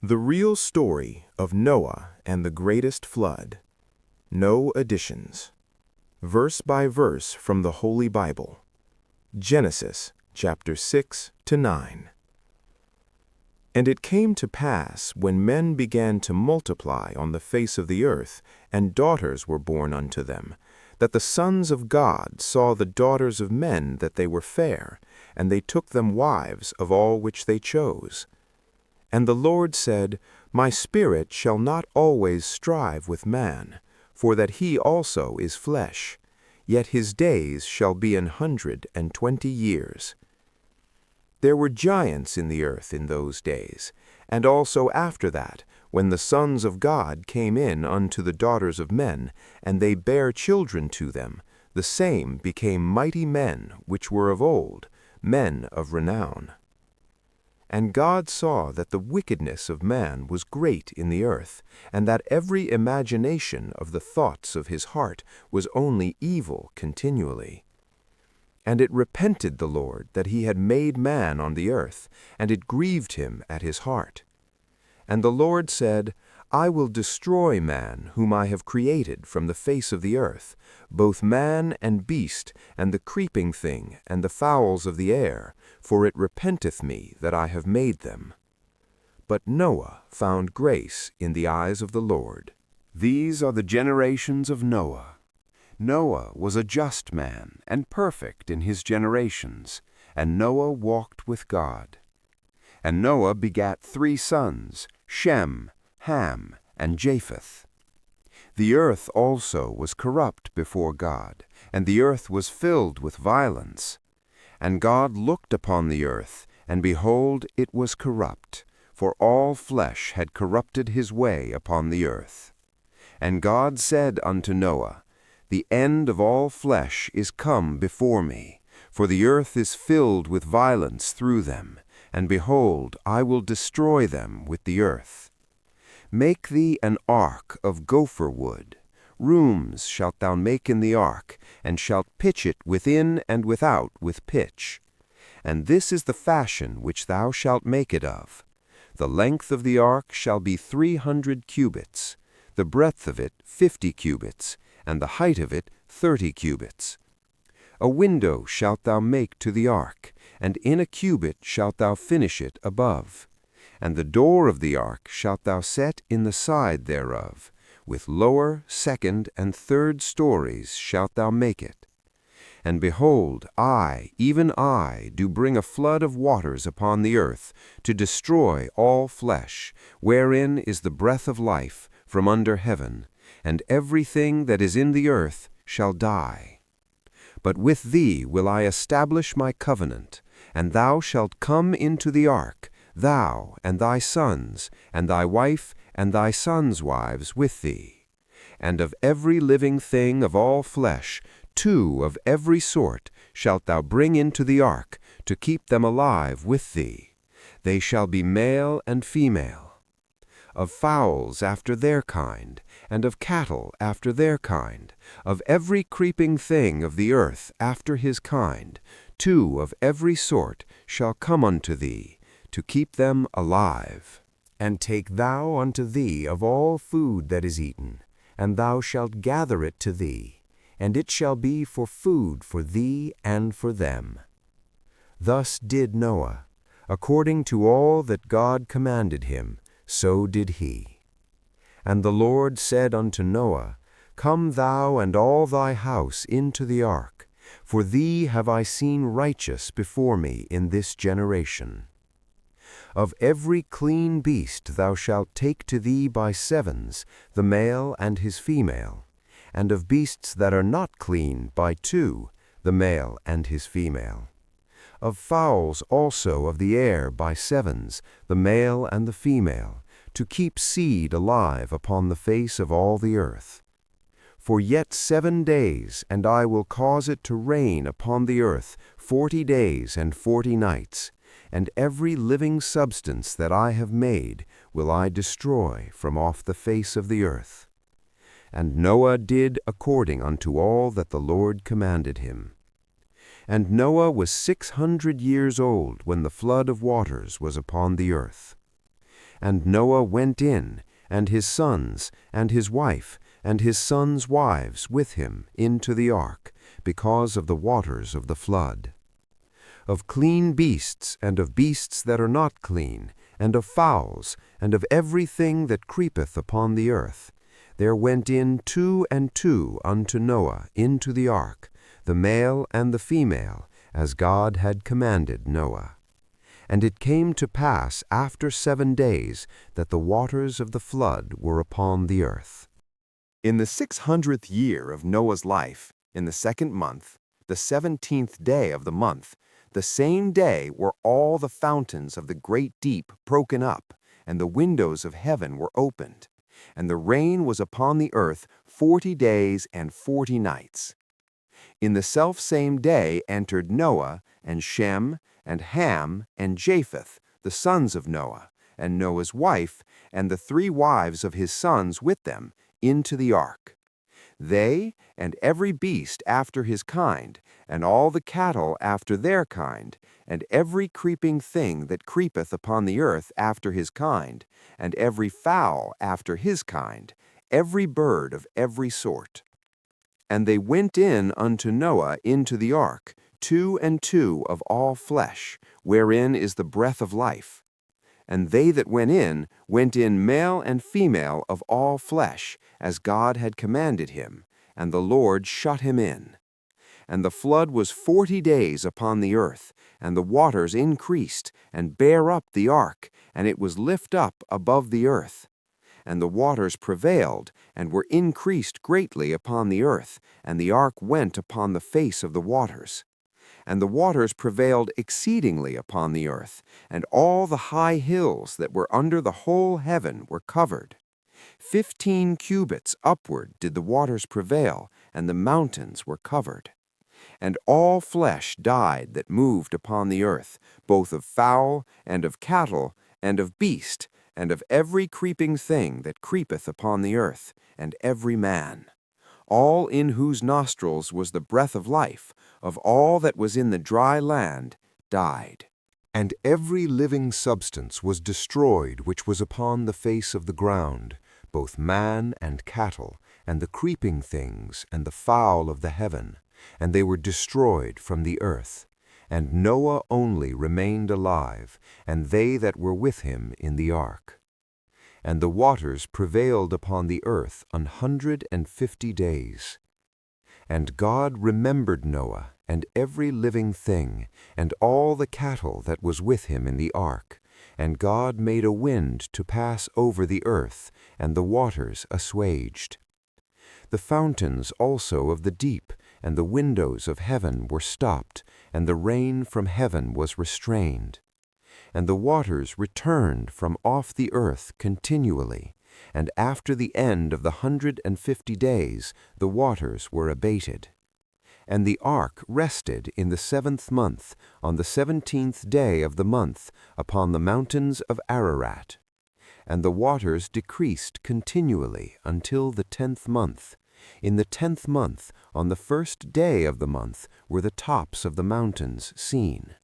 The real story of Noah and the greatest flood. No additions. Verse by verse from the Holy Bible. Genesis chapter 6 to 9. And it came to pass, when men began to multiply on the face of the earth, and daughters were born unto them, that the sons of God saw the daughters of men that they were fair, and they took them wives of all which they chose. And the Lord said, My spirit shall not always strive with man, for that he also is flesh, yet his days shall be 120 years. There were giants in the earth in those days, and also after that, when the sons of God came in unto the daughters of men, and they bare children to them, the same became mighty men which were of old, men of renown. And God saw that the wickedness of man was great in the earth, and that every imagination of the thoughts of his heart was only evil continually. And it repented the Lord that he had made man on the earth, and it grieved him at his heart. And the Lord said, I will destroy man whom I have created from the face of the earth, both man and beast, and the creeping thing, and the fowls of the air, for it repenteth me that I have made them. But Noah found grace in the eyes of the Lord. These are the generations of Noah. Noah was a just man, and perfect in his generations, and Noah walked with God. And Noah begat 3 sons, Shem, Ham, and Japheth. The earth also was corrupt before God, and the earth was filled with violence. And God looked upon the earth, and behold, it was corrupt, for all flesh had corrupted his way upon the earth. And God said unto Noah, The end of all flesh is come before me, for the earth is filled with violence through them, and behold, I will destroy them with the earth. Make thee an ark of gopher wood. Rooms shalt thou make in the ark, and shalt pitch it within and without with pitch. And this is the fashion which thou shalt make it of. The length of the ark shall be 300 cubits, the breadth of it 50 cubits, and the height of it 30 cubits. A window shalt thou make to the ark, and in a cubit shalt thou finish it above. And the door of the ark shalt thou set in the side thereof, with lower, second, and third stories shalt thou make it. And behold, I, even I, do bring a flood of waters upon the earth, to destroy all flesh, wherein is the breath of life from under heaven, and everything that is in the earth shall die. But with thee will I establish my covenant, and thou shalt come into the ark, thou and thy sons, and thy wife, and thy sons' wives with thee. And of every living thing of all flesh, 2 of every sort shalt thou bring into the ark, to keep them alive with thee. They shall be male and female. Of fowls after their kind, and of cattle after their kind, of every creeping thing of the earth after his kind, 2 of every sort shall come unto thee, to keep them alive. And take thou unto thee of all food that is eaten, and thou shalt gather it to thee, and it shall be for food for thee and for them. Thus did Noah, according to all that God commanded him, so did he. And the Lord said unto Noah, Come thou and all thy house into the ark, for thee have I seen righteous before me in this generation. Of every clean beast thou shalt take to thee by 7s, the male and his female, and of beasts that are not clean by 2, the male and his female. Of fowls also of the air by 7s, the male and the female, to keep seed alive upon the face of all the earth. For yet 7 days, and I will cause it to rain upon the earth 40 days and 40 nights, and every living substance that I have made will I destroy from off the face of the earth. And Noah did according unto all that the Lord commanded him. And Noah was 600 years old when the flood of waters was upon the earth. And Noah went in, and his sons, and his wife, and his sons' wives with him into the ark, because of the waters of the flood. Of clean beasts, and of beasts that are not clean, and of fowls, and of everything that creepeth upon the earth, there went in 2 and 2 unto Noah into the ark, the male and the female, as God had commanded Noah. And it came to pass after 7 days that the waters of the flood were upon the earth. In the 600th year of Noah's life, in the 2nd month, the 17th day of the month, the same day were all the fountains of the great deep broken up, and the windows of heaven were opened, and the rain was upon the earth 40 days and 40 nights. In the selfsame day entered Noah, and Shem, and Ham, and Japheth, the sons of Noah, and Noah's wife, and the 3 wives of his sons with them, into the ark. They, and every beast after his kind, and all the cattle after their kind, and every creeping thing that creepeth upon the earth after his kind, and every fowl after his kind, every bird of every sort. And they went in unto Noah into the ark, 2 and 2 of all flesh, wherein is the breath of life. And they that went in male and female of all flesh, as God had commanded him, and the Lord shut him in. And the flood was 40 days upon the earth, and the waters increased, and bare up the ark, and it was lift up above the earth. And the waters prevailed, and were increased greatly upon the earth, and the ark went upon the face of the waters. And the waters prevailed exceedingly upon the earth, and all the high hills that were under the whole heaven were covered. 15 cubits upward did the waters prevail, and the mountains were covered. And all flesh died that moved upon the earth, both of fowl, and of cattle, and of beast, and of every creeping thing that creepeth upon the earth, and every man. All in whose nostrils was the breath of life, of all that was in the dry land, died. And every living substance was destroyed which was upon the face of the ground, both man and cattle, and the creeping things, and the fowl of the heaven, and they were destroyed from the earth. And Noah only remained alive, and they that were with him in the ark. And the waters prevailed upon the earth 150 days. And God remembered Noah, and every living thing, and all the cattle that was with him in the ark. And God made a wind to pass over the earth, and the waters assuaged. The fountains also of the deep, and the windows of heaven were stopped, and the rain from heaven was restrained. And the waters returned from off the earth continually, and after the end of the 150 days the waters were abated. And the ark rested in the 7th month, on the 17th day of the month, upon the mountains of Ararat. And the waters decreased continually until the 10th month. In the 10th month, on the 1st day of the month, were the tops of the mountains seen.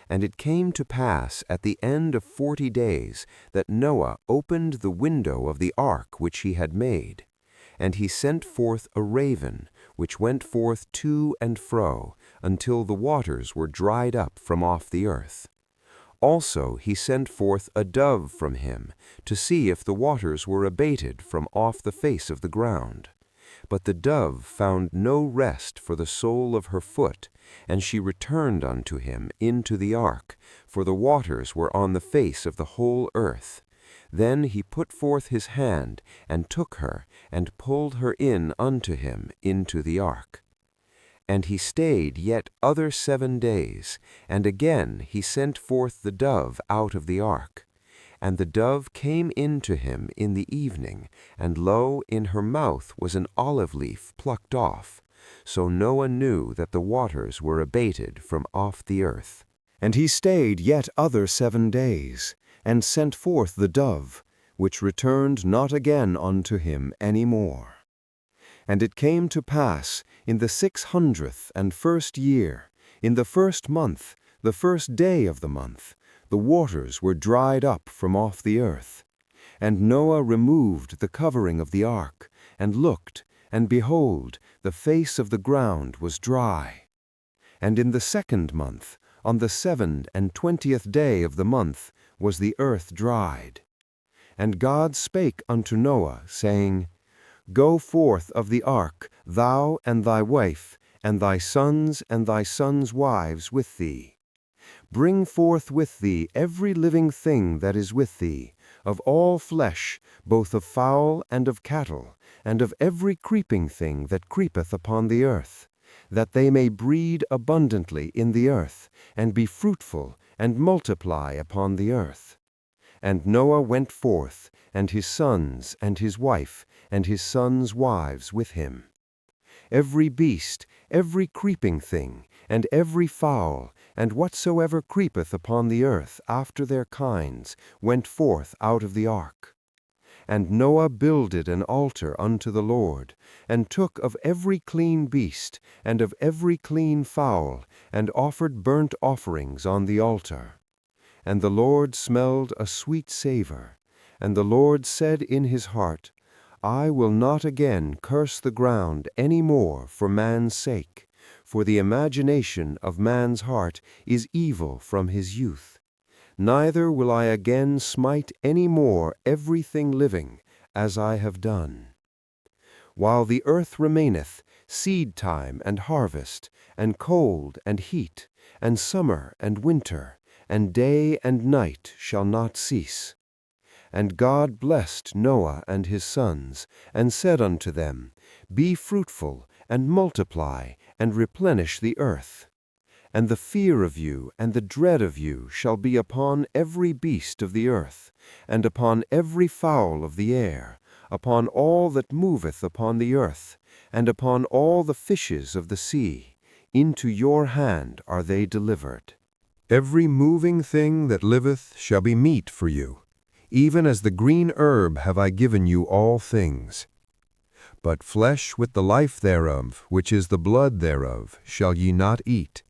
And it came to pass at the end of 40 days that Noah opened the window of the ark which he had made. And he sent forth a raven, which went forth to and fro, until the waters were dried up from off the earth. Also he sent forth a dove from him, to see if the waters were abated from off the face of the ground. But the dove found no rest for the sole of her foot, and she returned unto him into the ark, for the waters were on the face of the whole earth. Then he put forth his hand, and took her, and pulled her in unto him into the ark. And he stayed yet other 7 days, and again he sent forth the dove out of the ark. And the dove came in to him in the evening, and lo, in her mouth was an olive leaf plucked off. So Noah knew that the waters were abated from off the earth. And he stayed yet other 7 days, and sent forth the dove, which returned not again unto him any more. And it came to pass in the 601st year, in the 1st month, the 1st day of the month, the waters were dried up from off the earth. And Noah removed the covering of the ark, and looked, and behold, the face of the ground was dry. And in the 2nd month, on the 27th day of the month, was the earth dried. And God spake unto Noah, saying, Go forth of the ark, thou and thy wife, and thy sons wives with thee. Bring forth with thee every living thing that is with thee, of all flesh, both of fowl and of cattle, and of every creeping thing that creepeth upon the earth, that they may breed abundantly in the earth, and be fruitful, and multiply upon the earth. And Noah went forth, and his sons, and his wife, and his sons' wives with him. Every beast, every creeping thing, and every fowl, and whatsoever creepeth upon the earth after their kinds, went forth out of the ark. And Noah builded an altar unto the Lord, and took of every clean beast, and of every clean fowl, and offered burnt offerings on the altar. And the Lord smelled a sweet savor. And the Lord said in his heart, I will not again curse the ground any more for man's sake, for the imagination of man's heart is evil from his youth. Neither will I again smite any more everything living, as I have done. While the earth remaineth, seed time and harvest, and cold and heat, and summer and winter, and day and night shall not cease. And God blessed Noah and his sons, and said unto them, Be fruitful, and multiply, and replenish the earth. And the fear of you and the dread of you shall be upon every beast of the earth, and upon every fowl of the air, upon all that moveth upon the earth, and upon all the fishes of the sea. Into your hand are they delivered. Every moving thing that liveth shall be meat for you. Even as the green herb have I given you all things. But flesh with the life thereof, which is the blood thereof, shall ye not eat.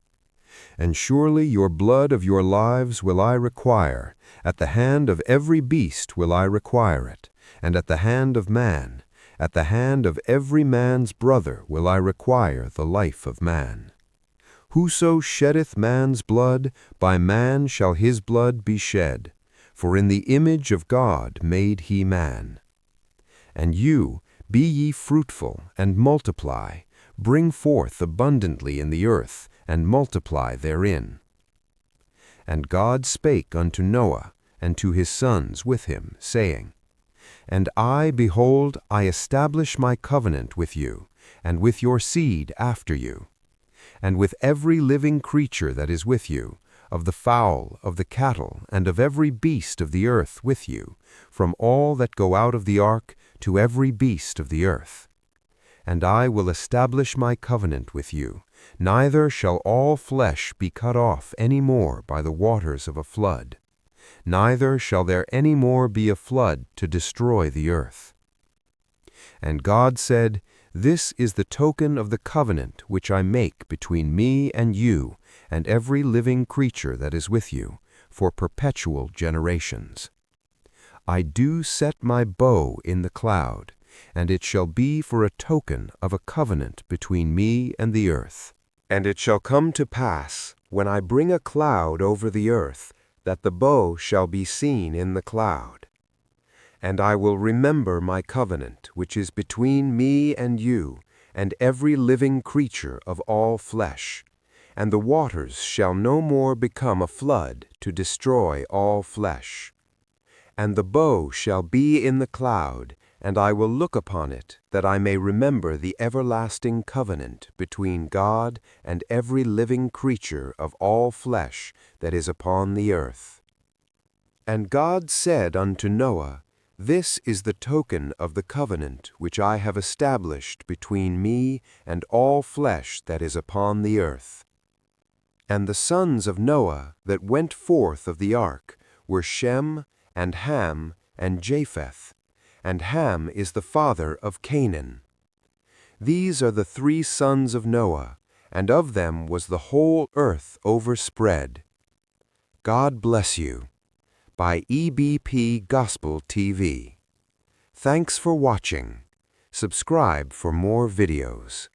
And surely your blood of your lives will I require, at the hand of every beast will I require it, and at the hand of man, at the hand of every man's brother will I require the life of man. Whoso sheddeth man's blood, by man shall his blood be shed, for in the image of God made he man. And you, be ye fruitful, and multiply, bring forth abundantly in the earth, and multiply therein. And God spake unto Noah, and to his sons with him, saying, And I, behold, I establish my covenant with you, and with your seed after you, and with every living creature that is with you, of the fowl, of the cattle, and of every beast of the earth with you, from all that go out of the ark to every beast of the earth. And I will establish my covenant with you, neither shall all flesh be cut off any more by the waters of a flood, neither shall there any more be a flood to destroy the earth. And God said, This is the token of the covenant which I make between me and you, and every living creature that is with you, for perpetual generations. I do set my bow in the cloud, and it shall be for a token of a covenant between me and the earth. And it shall come to pass, when I bring a cloud over the earth, that the bow shall be seen in the cloud. And I will remember my covenant, which is between me and you, and every living creature of all flesh. And the waters shall no more become a flood to destroy all flesh. And the bow shall be in the cloud, and I will look upon it, that I may remember the everlasting covenant between God and every living creature of all flesh that is upon the earth. And God said unto Noah, This is the token of the covenant which I have established between me and all flesh that is upon the earth. And the sons of Noah that went forth of the ark were Shem, and Ham, and Japheth, and Ham is the father of Canaan. These are the 3 sons of Noah, and of them was the whole earth overspread. God Bless You by EBP Gospel TV. Thanks for watching. Subscribe for more videos.